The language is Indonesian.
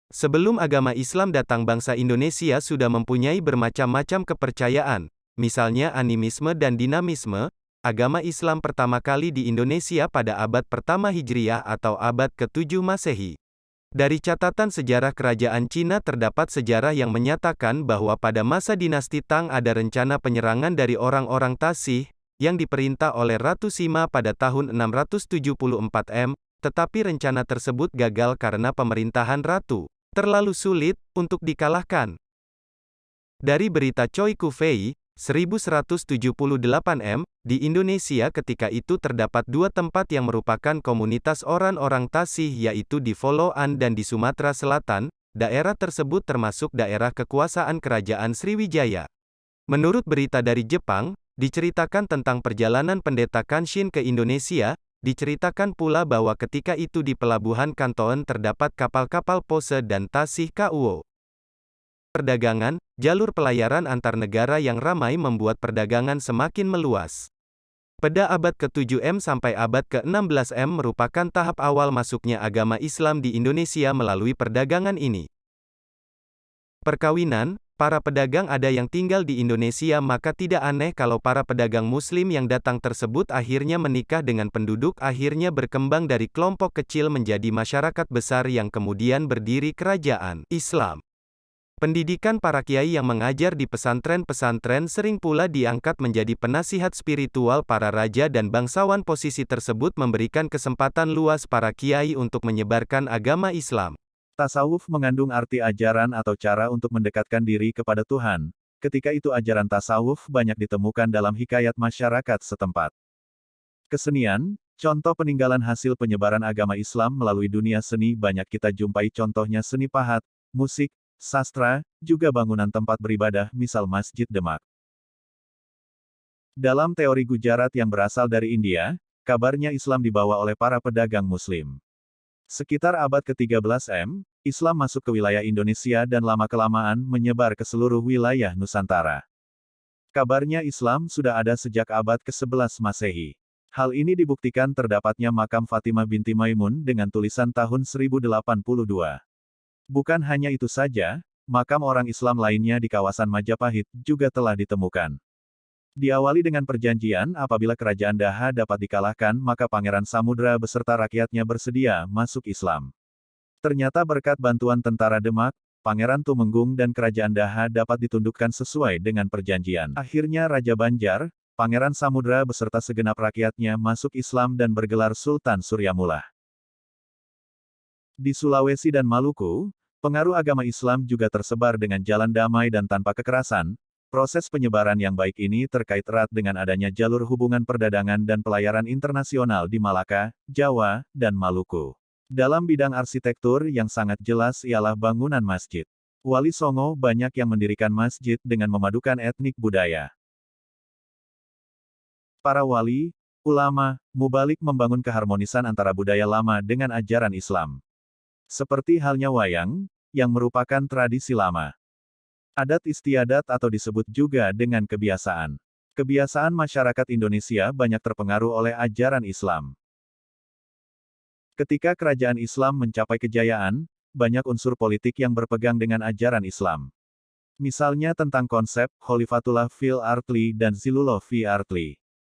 Sebelum agama Islam datang, bangsa Indonesia sudah mempunyai bermacam-macam kepercayaan, misalnya animisme dan dinamisme. Agama Islam pertama kali di Indonesia pada abad pertama Hijriah atau abad ke-7 Masehi. Dari catatan sejarah kerajaan Cina terdapat sejarah yang menyatakan bahwa pada masa dinasti Tang ada rencana penyerangan dari orang-orang Tasih, yang diperintah oleh Ratu Sima pada tahun 674 M, tetapi rencana tersebut gagal karena pemerintahan Ratu terlalu sulit untuk dikalahkan. Dari berita Choi Ku-fei, 1178 M, di Indonesia ketika itu terdapat dua tempat yang merupakan komunitas orang-orang Tasih, yaitu di Foloan dan di Sumatera Selatan. Daerah tersebut termasuk daerah kekuasaan kerajaan Sriwijaya. Menurut berita dari Jepang, diceritakan tentang perjalanan pendeta Kanshin ke Indonesia. Diceritakan pula bahwa ketika itu di pelabuhan Kantoen terdapat kapal-kapal Pose dan Tasih Kuo. Perdagangan, jalur pelayaran antar negara yang ramai membuat perdagangan semakin meluas. Pada abad ke-7 M sampai abad ke-16 M merupakan tahap awal masuknya agama Islam di Indonesia melalui perdagangan ini. Perkawinan, para pedagang ada yang tinggal di Indonesia, maka tidak aneh kalau para pedagang Muslim yang datang tersebut akhirnya menikah dengan penduduk, akhirnya berkembang dari kelompok kecil menjadi masyarakat besar yang kemudian berdiri kerajaan Islam. Pendidikan para kiai yang mengajar di pesantren-pesantren sering pula diangkat menjadi penasihat spiritual para raja dan bangsawan. Posisi tersebut memberikan kesempatan luas para kiai untuk menyebarkan agama Islam. Tasawuf mengandung arti ajaran atau cara untuk mendekatkan diri kepada Tuhan. Ketika itu ajaran tasawuf banyak ditemukan dalam hikayat masyarakat setempat. Kesenian, contoh peninggalan hasil penyebaran agama Islam melalui dunia seni banyak kita jumpai, contohnya seni pahat, musik, sastra, juga bangunan tempat beribadah, misal Masjid Demak. Dalam teori Gujarat yang berasal dari India, kabarnya Islam dibawa oleh para pedagang Muslim. Sekitar abad ke-13 M, Islam masuk ke wilayah Indonesia dan lama-kelamaan menyebar ke seluruh wilayah Nusantara. Kabarnya Islam sudah ada sejak abad ke-11 Masehi. Hal ini dibuktikan terdapatnya makam Fatimah binti Maimun dengan tulisan tahun 1082. Bukan hanya itu saja, makam orang Islam lainnya di kawasan Majapahit juga telah ditemukan. Diawali dengan perjanjian apabila kerajaan Daha dapat dikalahkan, maka Pangeran Samudra beserta rakyatnya bersedia masuk Islam. Ternyata berkat bantuan tentara Demak, Pangeran Tumenggung dan kerajaan Daha dapat ditundukkan sesuai dengan perjanjian. Akhirnya Raja Banjar, Pangeran Samudra beserta segenap rakyatnya masuk Islam dan bergelar Sultan Suryamula. Di Sulawesi dan Maluku, pengaruh agama Islam juga tersebar dengan jalan damai dan tanpa kekerasan. Proses penyebaran yang baik ini terkait erat dengan adanya jalur hubungan perdagangan dan pelayaran internasional di Malaka, Jawa, dan Maluku. Dalam bidang arsitektur yang sangat jelas ialah bangunan masjid. Wali Songo banyak yang mendirikan masjid dengan memadukan etnik budaya. Para wali, ulama, mubalik membangun keharmonisan antara budaya lama dengan ajaran Islam. Seperti halnya wayang, yang merupakan tradisi lama. Adat istiadat atau disebut juga dengan kebiasaan. Kebiasaan masyarakat Indonesia banyak terpengaruh oleh ajaran Islam. Ketika kerajaan Islam mencapai kejayaan, banyak unsur politik yang berpegang dengan ajaran Islam. Misalnya tentang konsep Khalifatullah fil Ardi dan Zilullah fi Ardi.